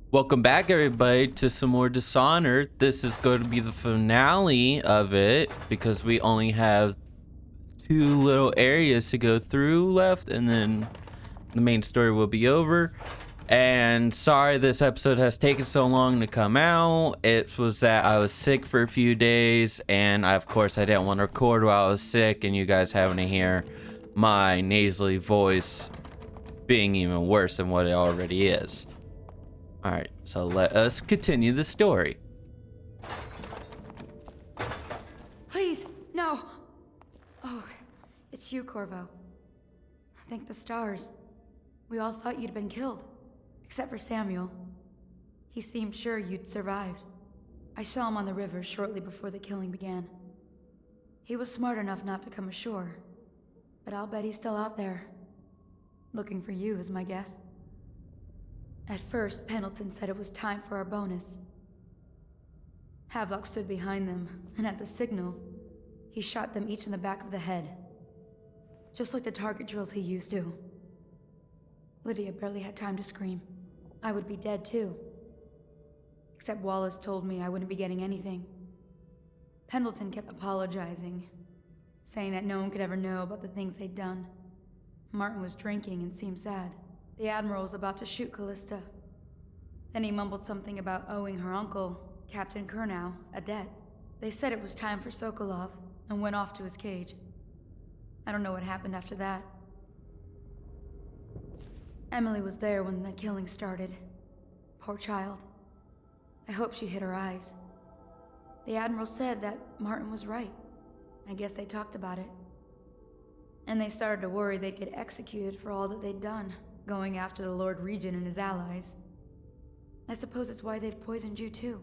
Welcome back, everybody, to some more Dishonored. This is going to be the finale of it because we only have two little areas to go through left, and then the main story will be over. And sorry this episode has taken so long to come out. It was that I was sick for a few days, and of course I didn't want to record while I was sick and you guys having to hear my nasally voice being even worse than what it already is. Alright, so let us continue the story. Please, no. Oh, it's you, Corvo. Thank the stars. We all thought you'd been killed, except for Samuel. He seemed sure you'd survived. I saw him on the river shortly before the killing began. He was smart enough not to come ashore, but I'll bet he's still out there. Looking for you is my guess. At first, Pendleton said it was time for our bonus. Havelock stood behind them, and at the signal, he shot them each in the back of the head. Just like the target drills he used to. Lydia barely had time to scream. I would be dead too. Except Wallace told me I wouldn't be getting anything. Pendleton kept apologizing, saying that no one could ever know about the things they'd done. Martin was drinking and seemed sad. The Admiral was about to shoot Callista. Then he mumbled something about owing her uncle, Captain Kurnow, a debt. They said it was time for Sokolov, and went off to his cage. I don't know what happened after that. Emily was there when the killing started. Poor child. I hope she hid her eyes. The Admiral said that Martin was right. I guess they talked about it. And they started to worry they'd get executed for all that they'd done, going after the Lord Regent and his allies. I suppose it's why they've poisoned you too.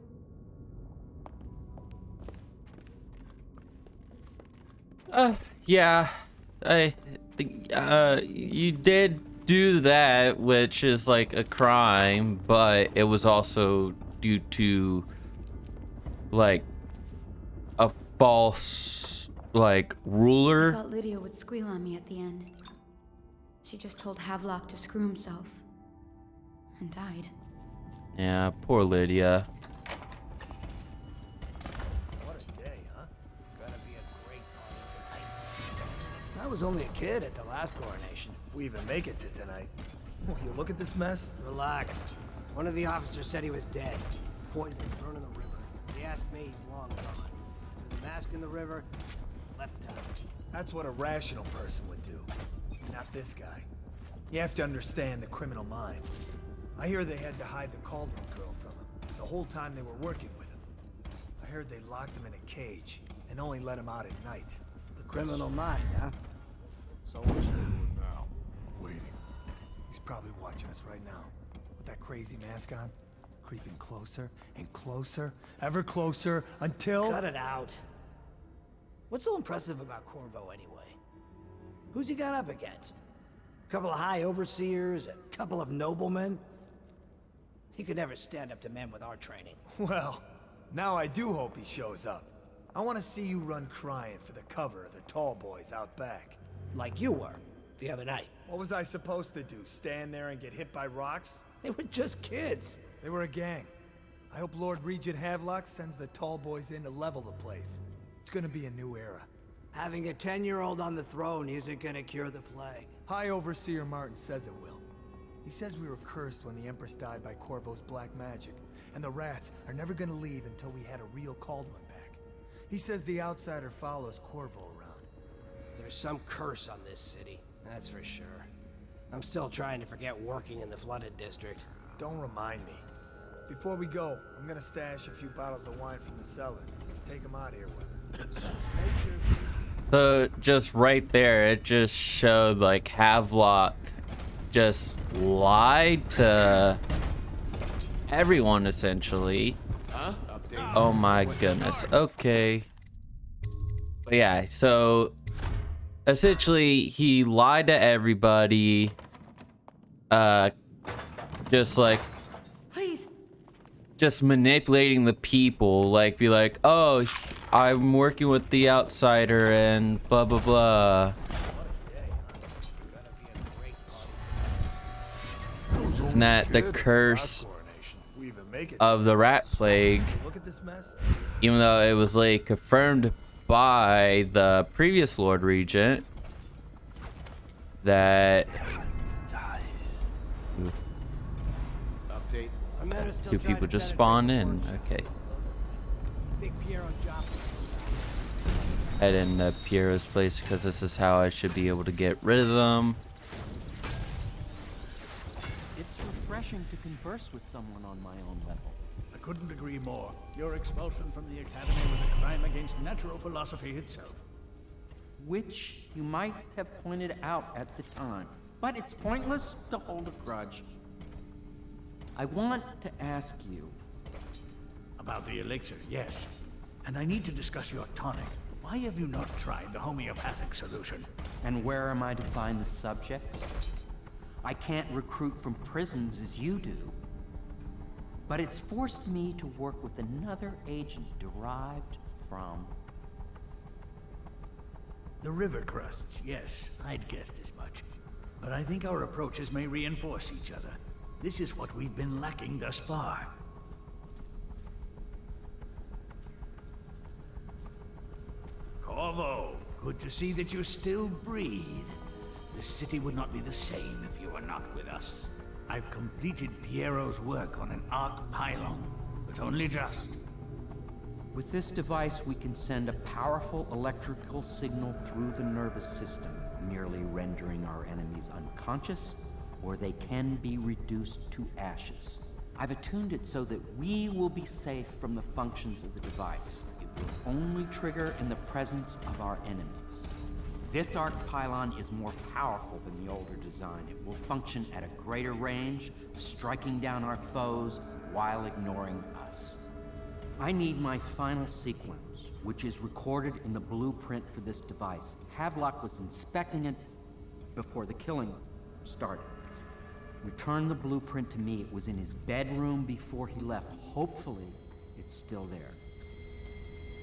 Yeah, I think, you did do that, which is like a crime, but it was also due to, like, a false, like, ruler. I thought Lydia would squeal on me at the end. She just told Havelock to screw himself. And died. Yeah, poor Lydia. What a day, huh? Gonna be a great party tonight. I was only a kid at the last coronation. If we even make it to tonight. Oh, you look at this mess? Relax. One of the officers said he was dead. Poisoned, burned in the river. He asked me, he's long gone. Threw the mask in the river, left town. That's what a rational person would do. Not this guy. You have to understand the criminal mind. I hear they had to hide the Caldwell girl from him the whole time they were working with him. I heard they locked him in a cage and only let him out at night. The criminal mind, huh? So what's he doing now? Waiting. He's probably watching us right now. With that crazy mask on. Creeping closer and closer, ever closer, until... Cut it out. What's so impressive about Corvo anyway? Who's he got up against? A couple of high overseers, a couple of noblemen? He could never stand up to men with our training. Well, now I do hope he shows up. I want to see you run crying for the cover of the tall boys out back. Like you were, the other night. What was I supposed to do, stand there and get hit by rocks? They were just kids. They were a gang. I hope Lord Regent Havelock sends the tall boys in to level the place. It's gonna be a new era. Having a 10-year-old on the throne isn't gonna cure the plague. High Overseer Martin says it will. He says we were cursed when the Empress died by Corvo's black magic, and the rats are never gonna leave until we had a real Caldwell back. He says the outsider follows Corvo around. There's some curse on this city, that's for sure. I'm still trying to forget working in the flooded district. Don't remind me. Before we go, I'm gonna stash a few bottles of wine from the cellar. Take them out of here with us. So just right there, it just showed like Havelock just lied to everyone essentially. Oh my goodness. Okay. But yeah, so essentially he lied to everybody. Just like Please. just manipulating the people, like be like, oh, I'm working with the outsider and blah blah blah. was And that the kid at curse last coronation. we even make it of the rat plague, look at this mess. even though it was like confirmed by the previous Lord Regent that Update. two people just spawned in. Okay. Big Piero job. Head into Piero's place because this is how I should be able to get rid of them. It's refreshing to converse with someone on my own level. I couldn't agree more. Your expulsion from the Academy was a crime against natural philosophy itself. Which you might have pointed out at the time. But it's pointless to hold a grudge. I want to ask you. About the elixir, yes. And I need to discuss your tonic. Why have you not tried the homeopathic solution? And where am I to find the subjects? I can't recruit from prisons as you do. But it's forced me to work with another agent derived from... The river crusts, yes. I'd guessed as much. But I think our approaches may reinforce each other. This is what we've been lacking thus far. Corvo, good to see that you still breathe. The city would not be the same if you were not with us. I've completed Piero's work on an arc pylon, but only just. With this device, we can send a powerful electrical signal through the nervous system, merely rendering our enemies unconscious, or they can be reduced to ashes. I've attuned it so that we will be safe from the functions of the device. It will only trigger in the presence of our enemies. This arc pylon is more powerful than the older design. It will function at a greater range, striking down our foes while ignoring us. I need my final sequence, which is recorded in the blueprint for this device. Havelock was inspecting it before the killing started. Return the blueprint to me. It was in his bedroom before he left. Hopefully, it's still there.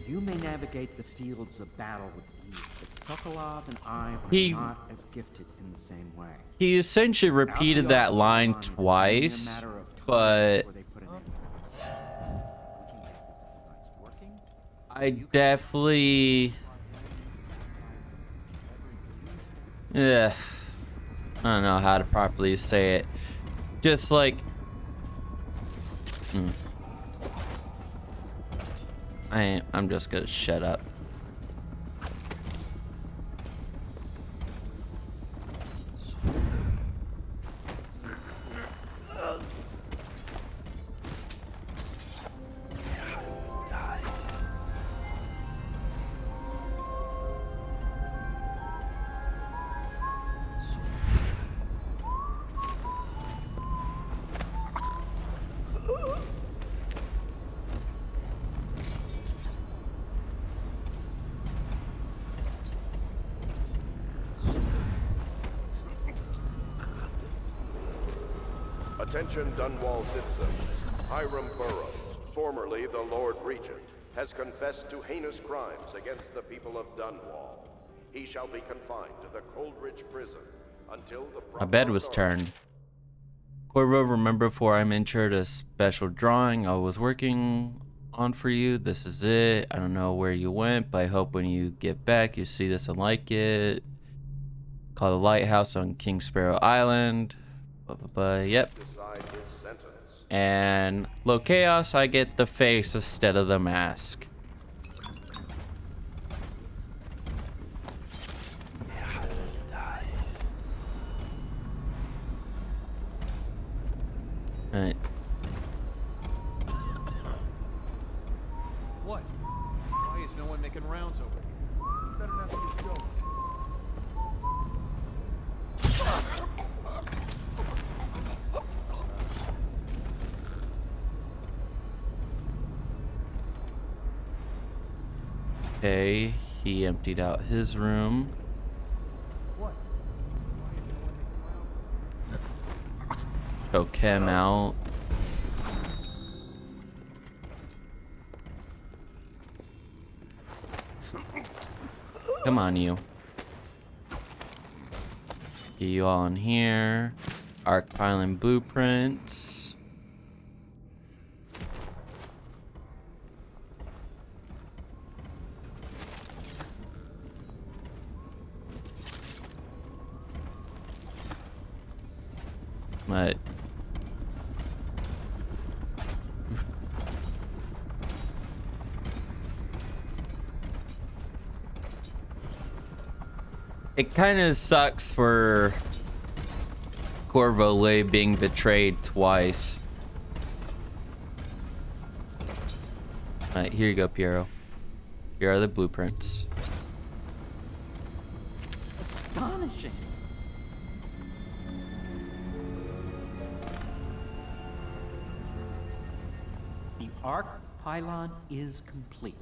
You may navigate the fields of battle with ease, but Sokolov and I are not as gifted in the same way. He essentially repeated that line twice, but I definitely... Yeah, I don't know how to properly say it. Just like... I'm just gonna shut up. Attention Dunwall citizens. Hiram Burroughs, formerly the Lord Regent, has confessed to heinous crimes against the people of Dunwall. He shall be confined to the Coldridge prison until the My bed was turned. Corvo, remember before I mentioned a special drawing I was working on for you? This is it. I don't know where you went, but I hope when you get back you see this and like it. Called the Lighthouse on King Sparrow Island. Yep. And low chaos, I get the face instead of the mask. Alright. What? Why is no one making rounds over here? Better not be a joke. Okay, he emptied out his room. What? Choke him out. Come on, you. Get you all in here. Arc pylon blueprints. But it kind of sucks for Corvo being betrayed twice. Alright, here you go, Piero. Here are the blueprints. Astonishing. The arc pylon is complete.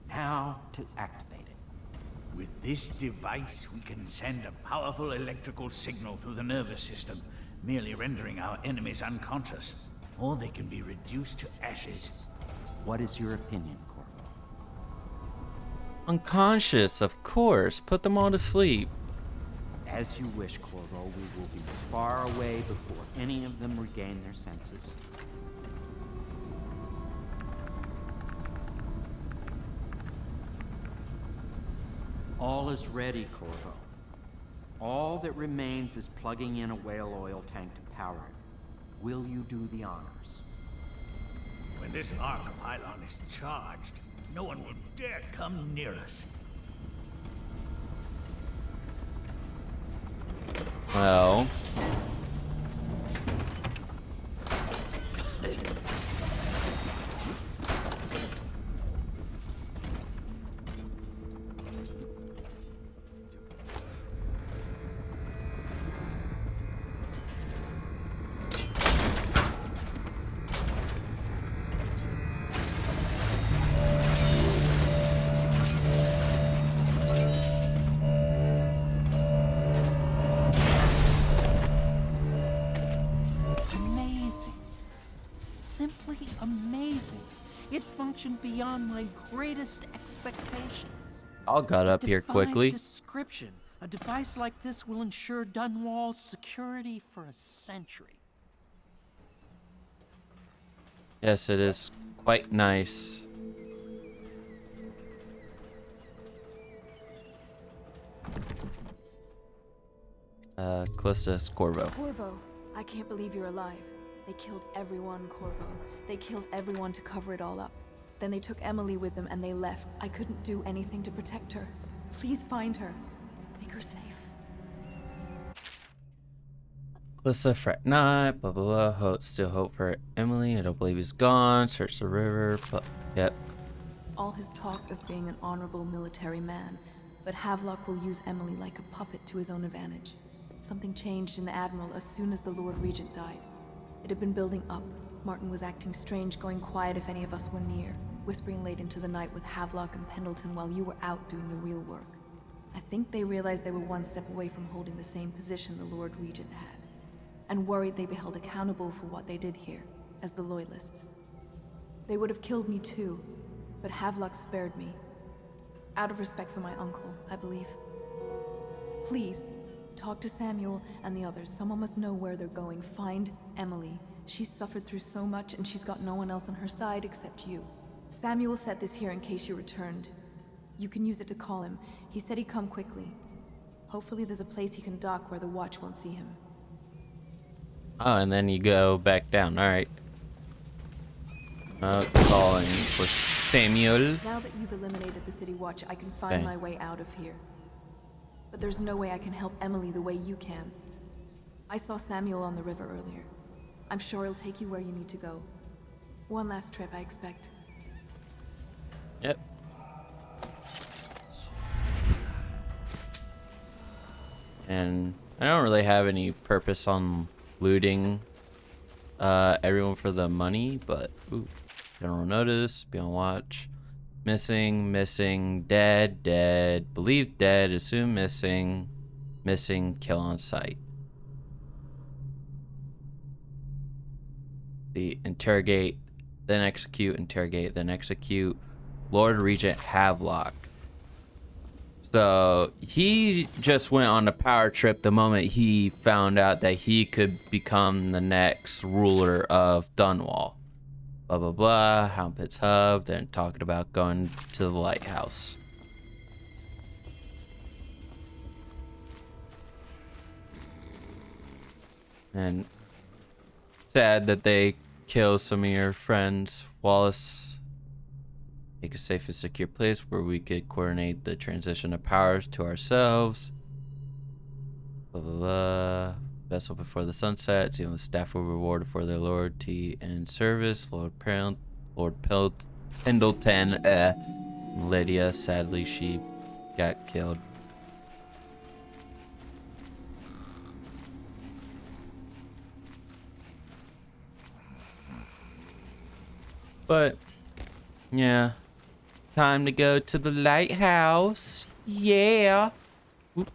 Now to activate it. With this device, we can send a powerful electrical signal through the nervous system, merely rendering our enemies unconscious. Or they can be reduced to ashes. What is your opinion, Corvo? Unconscious, of course. Put them all to sleep. As you wish, Corvo. We will be far away before any of them regain their senses. All is ready, Corvo. All that remains is plugging in a whale oil tank to power it. Will you do the honors? When this arc pylon is charged, no one will dare come near us. Well, Beyond my greatest expectations. all got up here quickly. Description. A device like this will ensure Dunwall's security for a century. Yes, it is quite nice. Callista's Corvo. Corvo, I can't believe you're alive. They killed everyone, Corvo. They killed everyone to cover it all up. Then they took Emily with them and they left. I couldn't do anything to protect her. Please find her. Make her safe. Calista, fret not, blah blah blah. Still hope for Emily. I don't believe he's gone. Search the river. But yep. All his talk of being an honorable military man, but Havelock will use Emily like a puppet to his own advantage. Something changed in the Admiral as soon as the Lord Regent died. It had been building up. Martin was acting strange, going quiet if any of us were near, whispering late into the night with Havelock and Pendleton while you were out doing the real work. I think they realized they were one step away from holding the same position the Lord Regent had, and worried they'd be held accountable for what they did here, as the Loyalists. They would have killed me too, but Havelock spared me. Out of respect for my uncle, I believe. Please, talk to Samuel and the others. Someone must know where they're going. Find Emily. She's suffered through so much and she's got no one else on her side except you. Samuel set this here in case you returned. You can use it to call him. He said he'd come quickly. Hopefully there's a place he can dock where the watch won't see him. Oh, and then you go back down. All right. Calling for Samuel. Now that you've eliminated the city watch, I can find my way out of here. But there's no way I can help Emily the way you can. I saw Samuel on the river earlier. I'm sure he'll take you where you need to go. One last trip, I expect. Yep. And I don't really have any purpose on looting everyone for the money, but ooh, general notice, be on watch. Missing, dead, believed dead, assume missing, kill on sight. The interrogate, then execute, interrogate, then execute. Lord Regent Havelock. So he just went on a power trip the moment he found out that he could become the next ruler of Dunwall. Blah blah blah. Hound Pit's hub. Then talking about going to the lighthouse. And sad that they kill some of your friends. Wallace, make a safe and secure place where we could coordinate the transition of powers to ourselves. Blah, blah, blah. Vessel before the sunset. Even the staff were rewarded for their loyalty and service. Lord Pendleton, Lydia, sadly, she got killed. But, yeah. Time to go to the lighthouse. Yeah. Oop.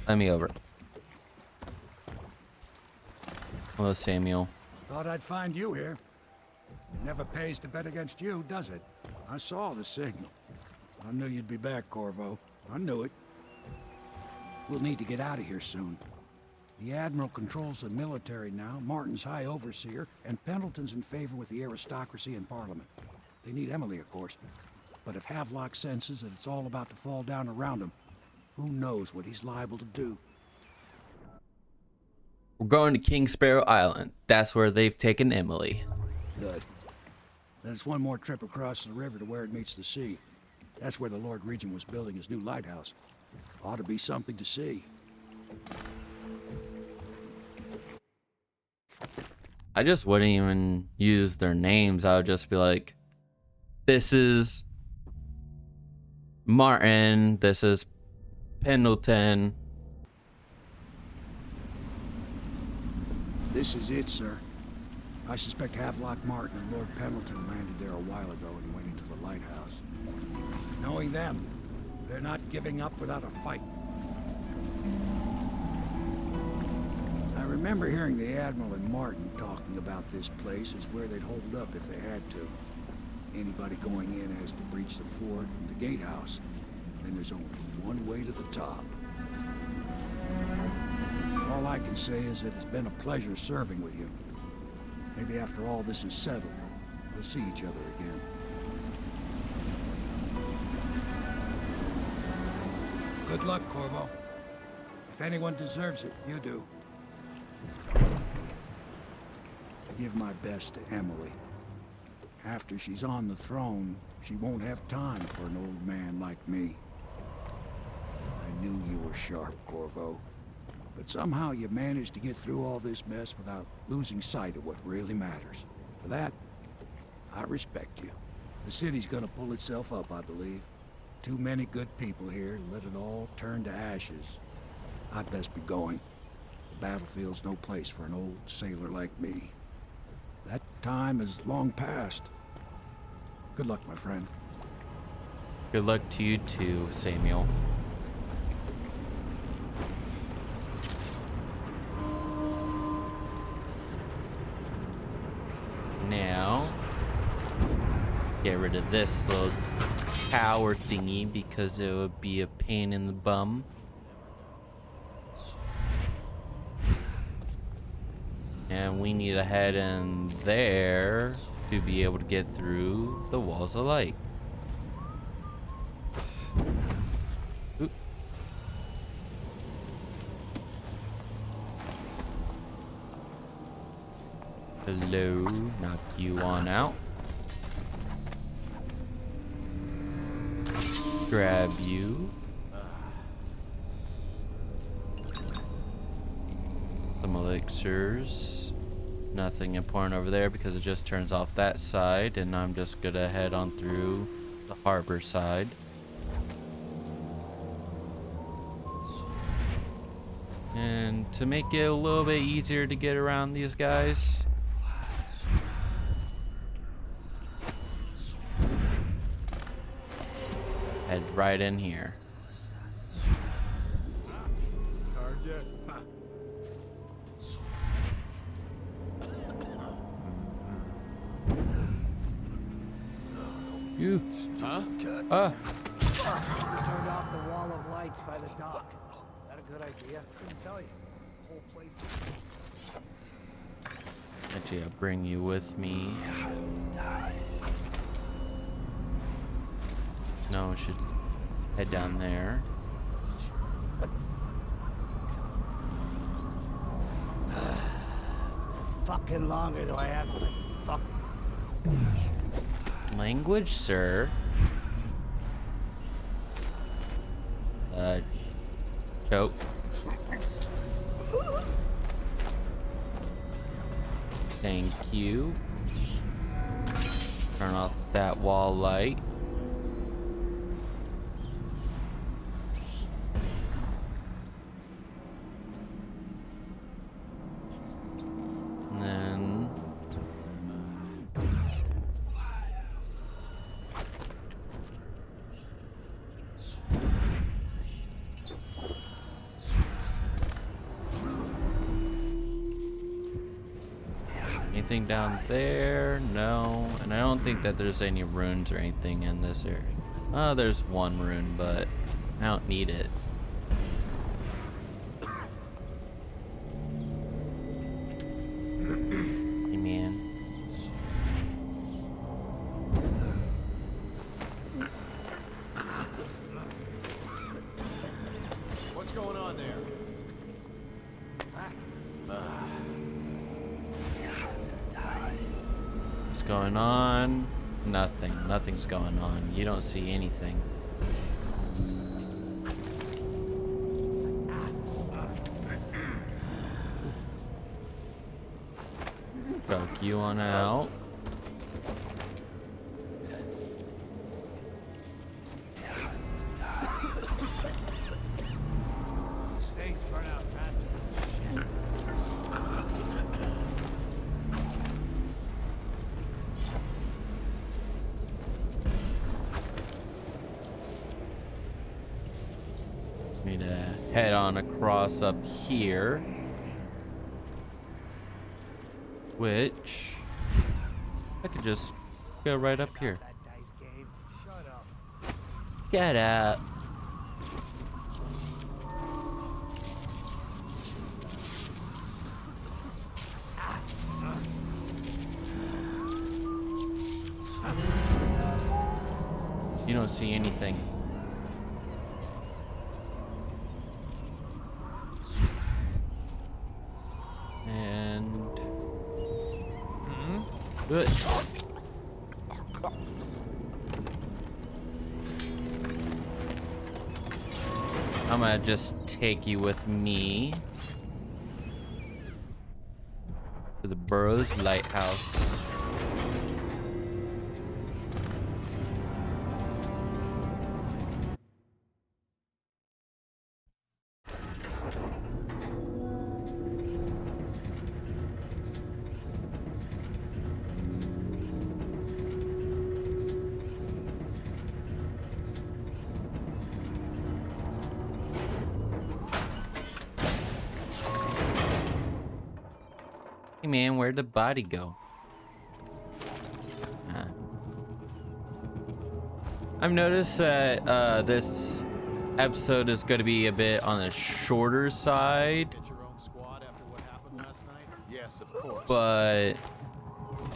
Let me over. Hello, Samuel. Thought I'd find you here. It never pays to bet against you, does it? I saw the signal. I knew you'd be back, Corvo. I knew it. We'll need to get out of here soon. The Admiral controls the military now, Martin's High Overseer, and Pendleton's in favor with the aristocracy and Parliament. They need Emily, of course. But if Havelock senses that it's all about to fall down around him, who knows what he's liable to do? We're going to King Sparrow Island. That's where they've taken Emily. Good. Then it's one more trip across the river to where it meets the sea. That's where the Lord Regent was building his new lighthouse. Ought to be something to see. I just wouldn't even use their names. I would just be like, this is Martin, this is Pendleton. This is it, sir. I suspect Havelock, Martin, and Lord Pendleton landed there a while ago and went into the lighthouse. Knowing them, they're not giving up without a fight. I remember hearing the Admiral and Martin talking about this place as where they'd hold up if they had to. Anybody going in has to breach the fort and the gatehouse. Then there's only one way to the top. All I can say is that it's been a pleasure serving with you. Maybe after all this is settled, we'll see each other again. Good luck, Corvo. If anyone deserves it, you do. Give my best to Emily. After she's on the throne, she won't have time for an old man like me. I knew you were sharp, Corvo. But somehow you managed to get through all this mess without losing sight of what really matters. For that, I respect you. The city's gonna pull itself up, I believe. Too many good people here to let it all turn to ashes. I'd best be going. The battlefield's no place for an old sailor like me. That time has long passed. Good luck, my friend. Good luck to you too, Samuel. Now, get rid of this little tower thingy because it would be a pain in the bum. And we need to head in there to be able to get through the walls of light. Oop. Hello, knock you on out. Grab you. Some elixirs. Nothing important over there because it just turns off that side, and I'm just gonna head on through the harbor side. And to make it a little bit easier to get around these guys, head right in here. You. Huh? Turned off the wall of lights by the dock. Is that a good idea? Couldn't tell you. The whole place. Actually, I'll bring you with me. No, we should head down there. fucking longer do I have to fuck? Language, sir. Choke. Thank you. Turn off that wall light. And then anything down there? No. And I don't think that there's any runes or anything in this area. Oh, there's one rune, but I don't need it. Hey, man. What's going on there? What's going on? Nothing. Nothing's going on. You don't see anything. Choke you on out. Steaks burn out faster. Need to head on across up here. Which I could just go right up here. Shut up. Get up. You don't see anything. And good. I'm gonna just take you with me to the Burroughs Lighthouse. Hey man, where'd the body go? I've noticed that this episode is going to be a bit on the shorter side. Get your own squad after what happened last night? Yes, of course.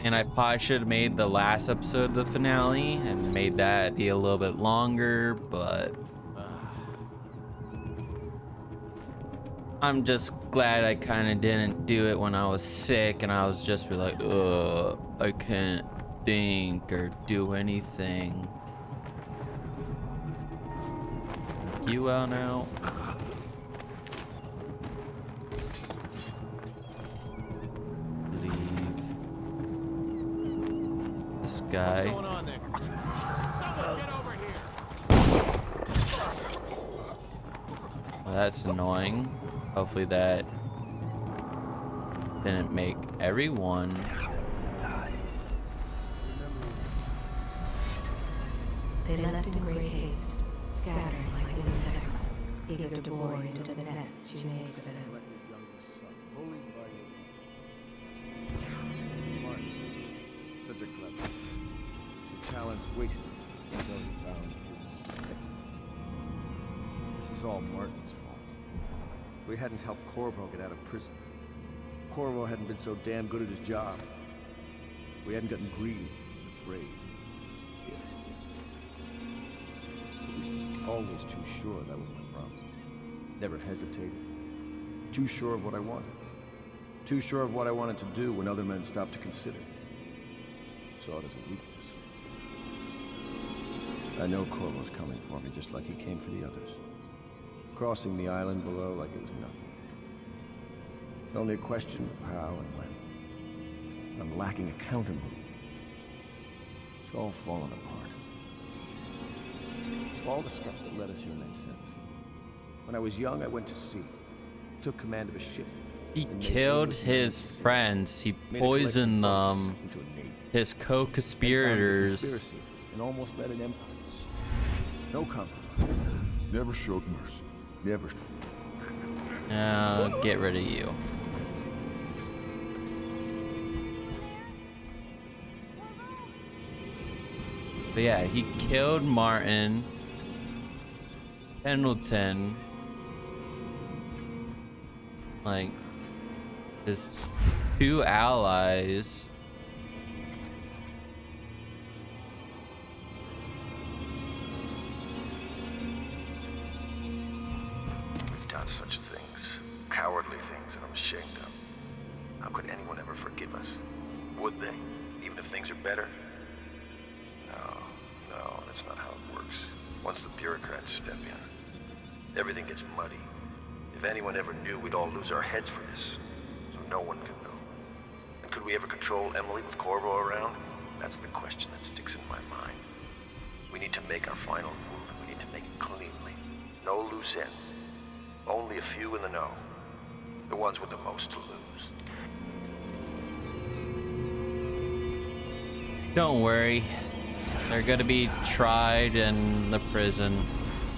And I probably should have made the last episode the finale and made that be a little bit longer, but I'm just glad I kind of didn't do it when I was sick and I was just be like, I can't think or do anything. You out now. Leave this guy. What's going on there? Someone get over here. Well, that's annoying. Hopefully that didn't make everyone. They left in great haste, scattering like insects, eager to bore into the nests you made for them. Martin, such a clever. Your talent's wasted until you found his. This is all Martin's fault. We hadn't helped Corvo get out of prison. Corvo hadn't been so damn good at his job. We hadn't gotten greedy, afraid. Always too sure that was my problem. Never hesitated. Too sure of what I wanted. Too sure of what I wanted to do when other men stopped to consider. Saw it as a weakness. I know Corvo's coming for me just like he came for the others. Crossing the island below like it was nothing. It's only a question of how and when. I'm lacking a counter move. It's all falling apart. All the steps that led us here made sense. When I was young, I went to sea. Took command of a ship. He killed his friends. He poisoned them. His co-conspirators. And almost led an empire. No compromise. Never showed mercy. Never. Now get rid of you. But yeah, he killed Martin, Pendleton, like his 2 allies. Done such things, cowardly things that I'm ashamed of. How could anyone ever forgive us? Would they? Even if things are better? No, that's not how it works. Once the bureaucrats step in, everything gets muddy. If anyone ever knew, we'd all lose our heads for this. So no one could know. And could we ever control Emily with Corvo around? That's the question that sticks in my mind. We need to make our final move, and we need to make it cleanly. No loose ends. Only a few in the know. The ones with the most to lose. Don't worry. They're gonna be tried in the prison.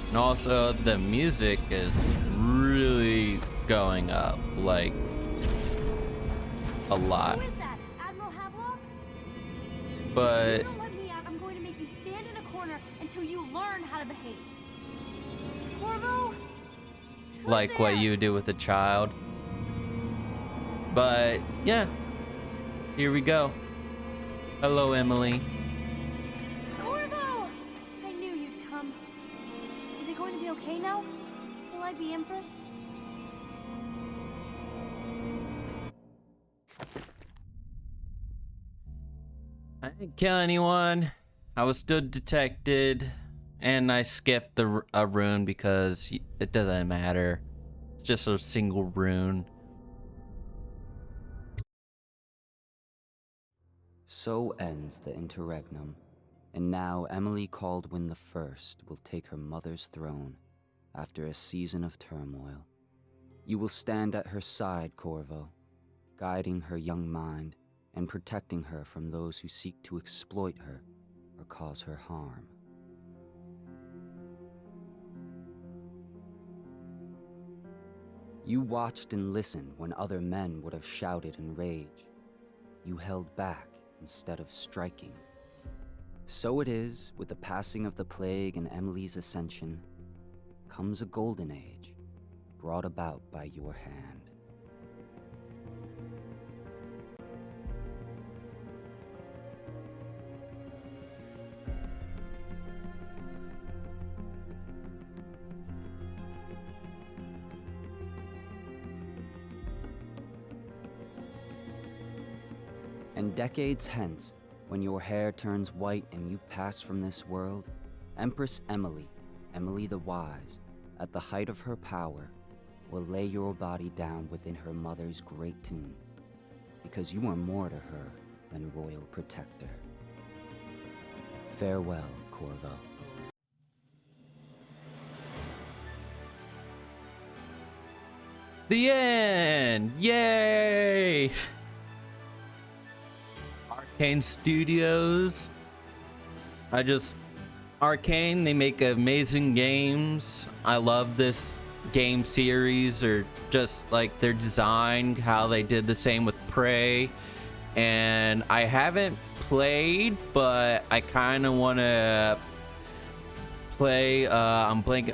And also, the music is really going up, like, a lot. Who is that? Admiral Havelock? But If you don't let me out, I'm going to make you stand in a corner until you learn how to behave. Corvo? like what you would do with a child. But yeah, here we go. Hello, Emily. Corvo! I knew you'd come. Is it going to be okay now? Will I be Empress? I didn't kill anyone. I was still detected, and I skipped a rune because it doesn't matter. It's just a single rune. So ends the interregnum, and now Emily Caldwin I will take her mother's throne after a season of turmoil. You will stand at her side, Corvo, guiding her young mind and protecting her from those who seek to exploit her or cause her harm. You watched and listened when other men would have shouted in rage. You held back instead of striking. So it is, with the passing of the plague and Emily's ascension, comes a golden age, brought about by your hand. And decades hence, when your hair turns white and you pass from this world, Empress Emily, Emily the Wise, at the height of her power, will lay your body down within her mother's great tomb, because you are more to her than royal protector. Farewell, Corvo. The end! Yay! Arcane Studios. Arcane, they make amazing games. I love this game series, or just like their design, how they did the same with Prey. And I haven't played, but I kind of want to play, I'm playing,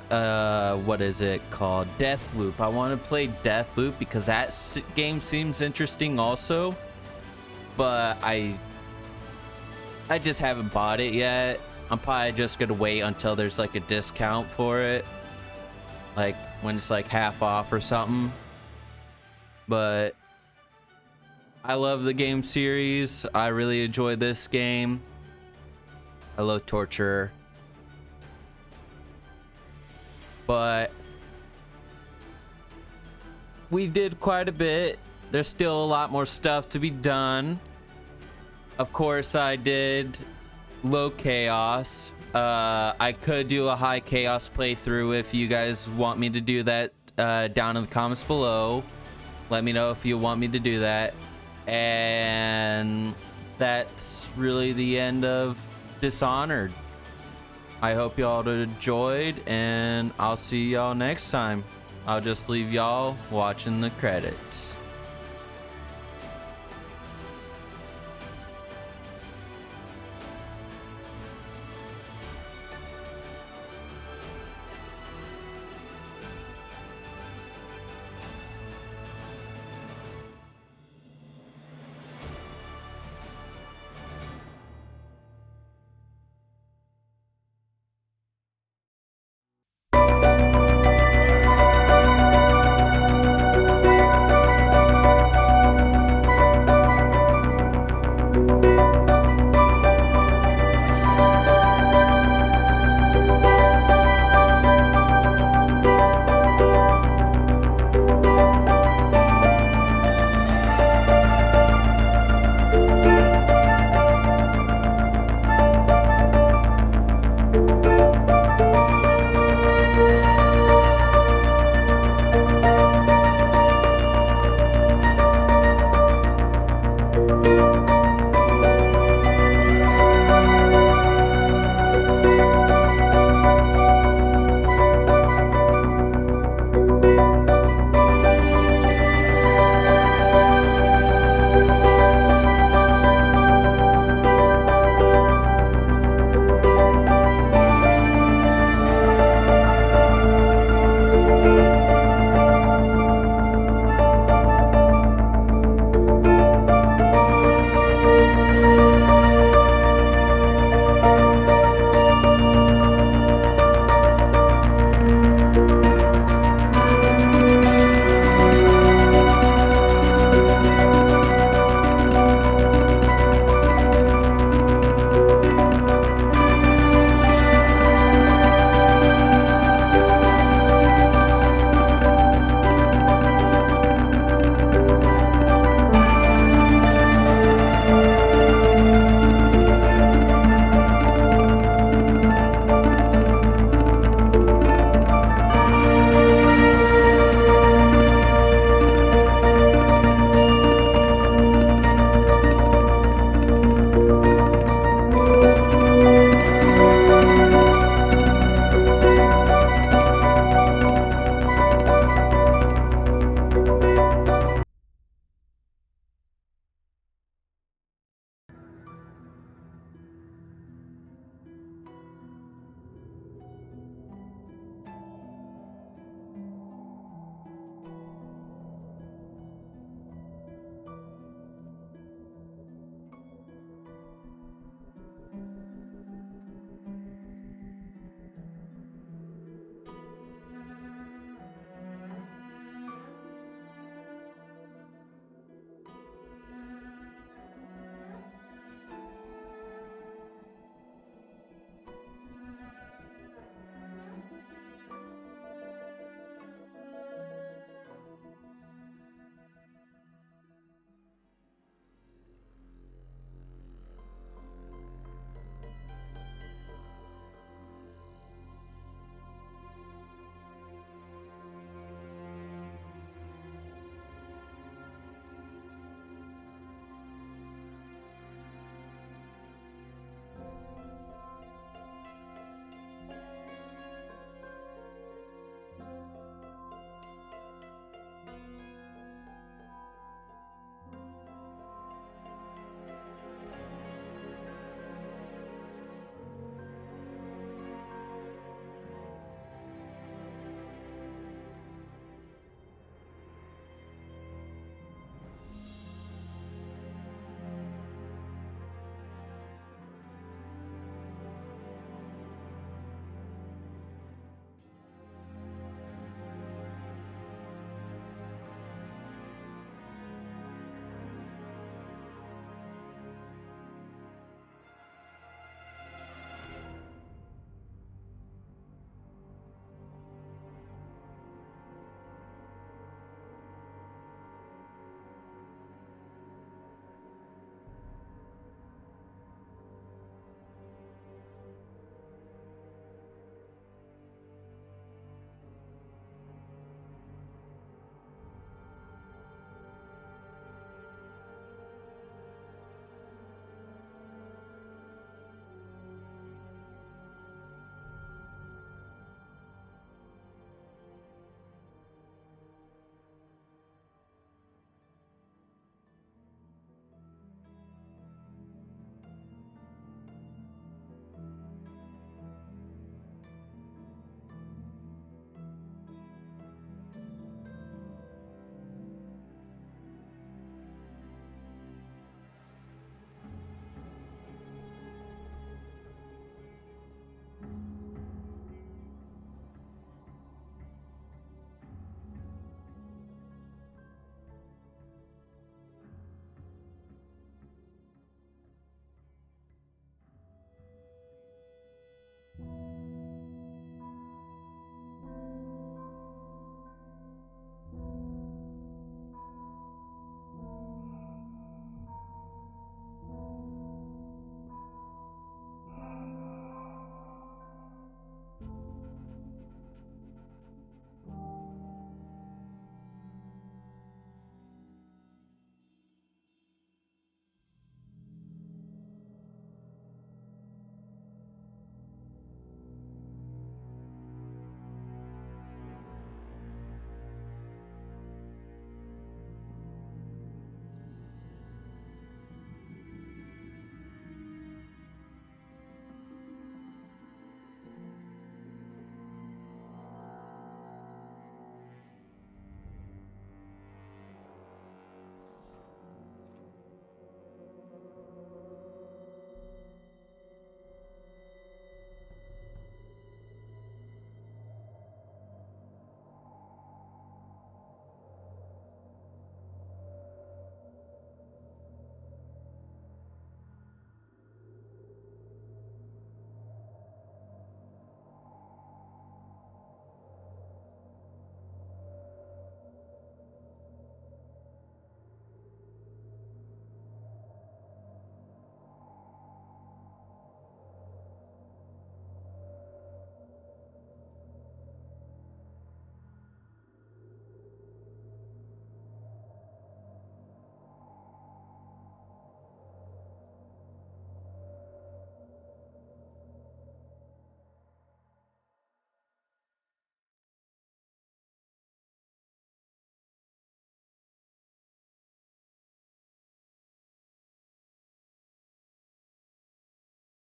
what is it called? Deathloop. I want to play Deathloop because that game seems interesting also. But I just haven't bought it yet. I'm probably just gonna wait until there's like a discount for it, like when it's like half off or something. But I love the game series. I really enjoyed this game. I love Torture. But we did quite a bit. There's still a lot more stuff to be done. Of course, I did low chaos. I could do a high chaos playthrough if you guys want me to do that. Down in the comments below. Let me know if you want me to do that. And that's really the end of Dishonored. I hope y'all enjoyed, and I'll see y'all next time. I'll just leave y'all watching the credits.